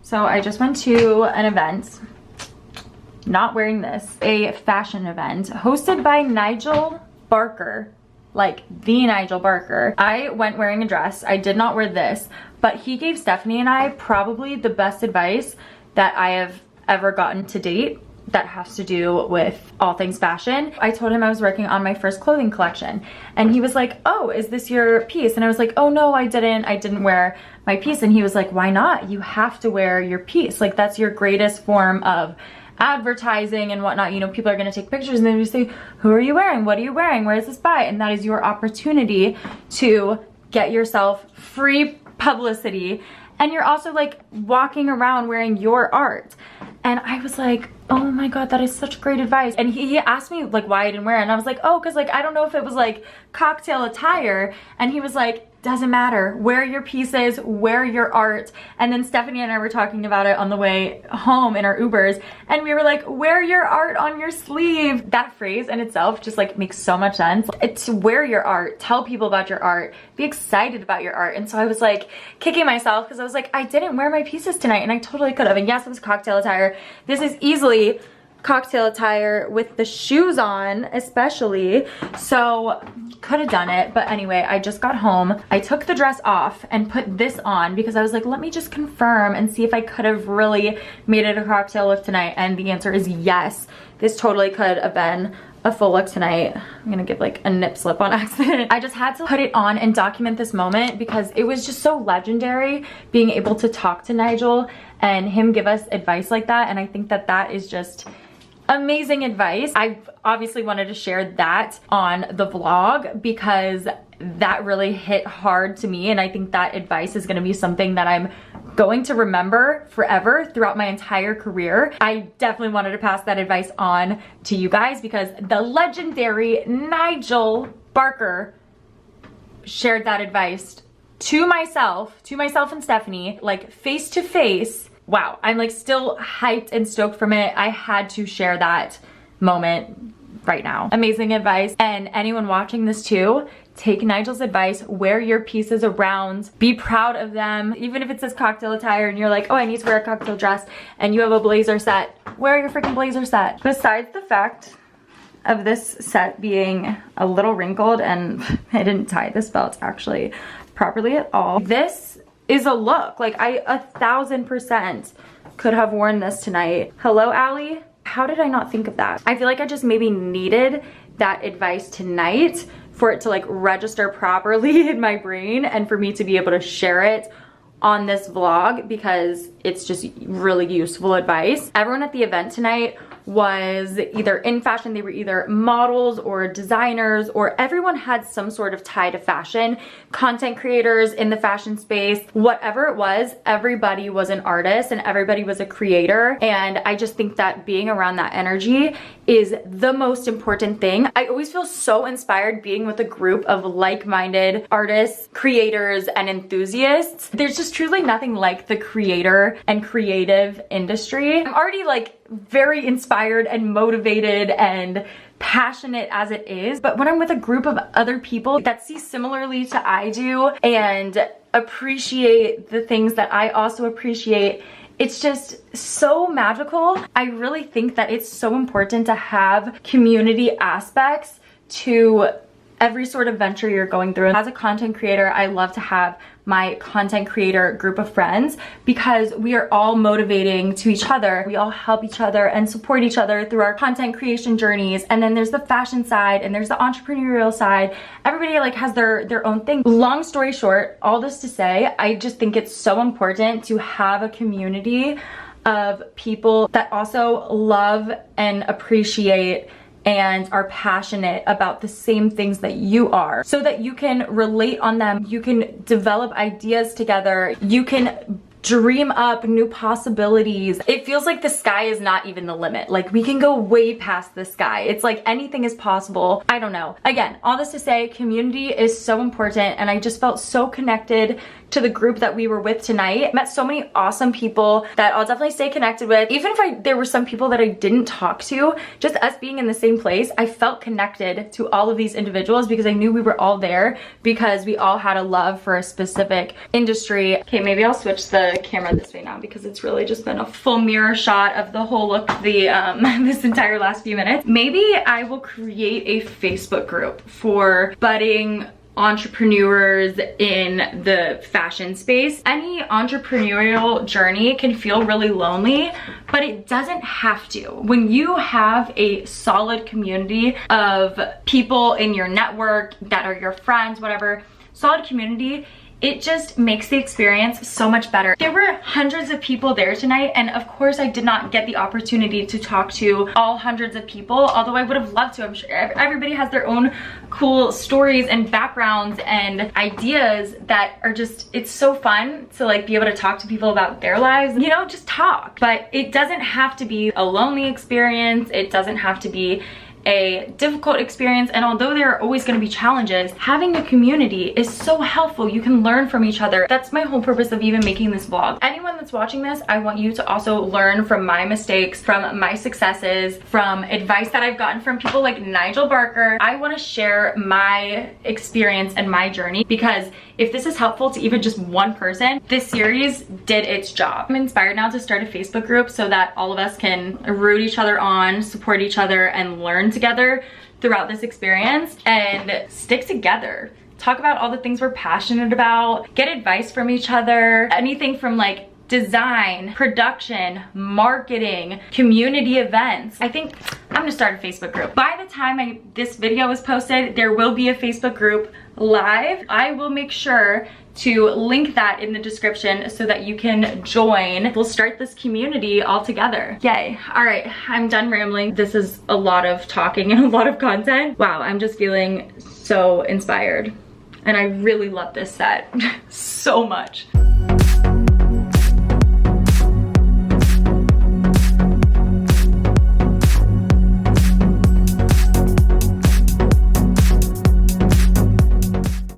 So I just went to an event, not wearing this, a fashion event hosted by Nigel Barker, like the Nigel Barker. I went wearing a dress. I did not wear this, but he gave Stephanie and I probably the best advice that I have ever gotten to date that has to do with all things fashion. I told him I was working on my first clothing collection, and he was like, oh, is this your piece? And I was like, oh no, I didn't wear my piece. And he was like, why not? You have to wear your piece. Like, that's your greatest form of advertising and whatnot. You know, people are gonna take pictures and then just say, who are you wearing? What are you wearing? Where is this by? And that is your opportunity to get yourself free publicity. And you're also like walking around wearing your art. And I was like, oh my God, that is such great advice. And he asked me like why I didn't wear it. And I was like, oh, cause like, I don't know if it was like cocktail attire. And he was like, doesn't matter, wear your pieces, wear your art. And then Stephanie and I were talking about it on the way home in our Ubers, and we were like, wear your art on your sleeve. That phrase in itself just like makes so much sense. It's wear your art, tell people about your art, be excited about your art. And so I was like kicking myself because I was like, I didn't wear my pieces tonight, and I totally could have. And yes, it was cocktail attire. This is easily cocktail attire with the shoes on, especially, so could have done it. But anyway, I just got home. I took the dress off and put this on because I was like, let me just confirm and see if I could have really made it a cocktail look tonight. And the answer is yes, this totally could have been a full look tonight. I'm gonna give like a nip slip on accident. I just had to put it on and document this moment because it was just so legendary being able to talk to Nigel and him give us advice like that. And I think that that is just amazing advice. I obviously wanted to share that on the vlog because that really hit hard to me, and I think that advice is going to be something that I'm going to remember forever throughout my entire career. I definitely wanted to pass that advice on to you guys because the legendary Nigel Barker shared that advice to myself and Stephanie, like face to face. Wow, I'm like still hyped and stoked from it. I had to share that moment right now. Amazing advice. And anyone watching this too, take Nigel's advice, wear your pieces around, be proud of them. Even if it says cocktail attire and you're like, oh, I need to wear a cocktail dress, and you have a blazer set, wear your freaking blazer set. Besides the fact of this set being a little wrinkled, and I didn't tie this belt actually properly at all, this is a look. Like, I 1000% could have worn this tonight. Hello, Allie. How did I not think of that? I feel like I just maybe needed that advice tonight for it to like register properly in my brain and for me to be able to share it on this vlog because it's just really useful advice. Everyone at the event tonight was either in fashion, they were either models or designers, or everyone had some sort of tie to fashion, content creators in the fashion space, whatever it was, everybody was an artist and everybody was a creator. And I just think that being around that energy is the most important thing. I always feel so inspired being with a group of like-minded artists, creators, and enthusiasts. There's just truly nothing like the creator and creative industry. I'm already like very inspired and motivated and passionate as it is, but when I'm with a group of other people that see similarly to I do and appreciate the things that I also appreciate, it's just so magical. I really think that it's so important to have community aspects to every sort of venture you're going through. As a content creator, I love to have my content creator group of friends because we are all motivating to each other. We all help each other and support each other through our content creation journeys. And then there's the fashion side and there's the entrepreneurial side. Everybody like has their own thing. Long story short, all this to say, I just think it's so important to have a community of people that also love and appreciate and are passionate about the same things that you are, so that you can relate on them, you can develop ideas together, you can dream up new possibilities. It feels like the sky is not even the limit. Like, we can go way past the sky. It's like anything is possible. I don't know. Again, all this to say, community is so important, and I just felt so connected to the group that we were with tonight. Met so many awesome people that I'll definitely stay connected with. Even if there were some people that I didn't talk to, just us being in the same place, I felt connected to all of these individuals because I knew we were all there because we all had a love for a specific industry. Okay, maybe I'll switch the camera this way now because it's really just been a full mirror shot of the whole look of the this entire last few minutes. Maybe I will create a Facebook group for budding entrepreneurs in the fashion space. Any entrepreneurial journey can feel really lonely, but it doesn't have to. When you have a solid community of people in your network that are your friends, whatever, solid community, it just makes the experience so much better. There were hundreds of people there tonight, and of course I did not get the opportunity to talk to all hundreds of people, although I would have loved to. I'm sure everybody has their own cool stories and backgrounds and ideas that are just, it's so fun to like be able to talk to people about their lives, you know, just talk. But it doesn't have to be a lonely experience. It doesn't have to be a difficult experience, and although there are always going to be challenges, having a community is so helpful. You can learn from each other. That's my whole purpose of even making this vlog. Anyone that's watching this, I want you to also learn from my mistakes, from my successes, from advice that I've gotten from people like Nigel Barker. I want to share my experience and my journey because if this is helpful to even just one person, this series did its job. I'm inspired now to start a Facebook group so that all of us can root each other on, support each other, and learn together throughout this experience and stick together. Talk about all the things we're passionate about, get advice from each other, anything from like design, production, marketing, community events. I think I'm gonna start a Facebook group. By the time this video is posted, there will be a Facebook group live. I will make sure to link that in the description so that you can join. We'll start this community all together. Yay. All right, I'm done rambling. This is a lot of talking and a lot of content. Wow, I'm just feeling so inspired. And I really love this set so much.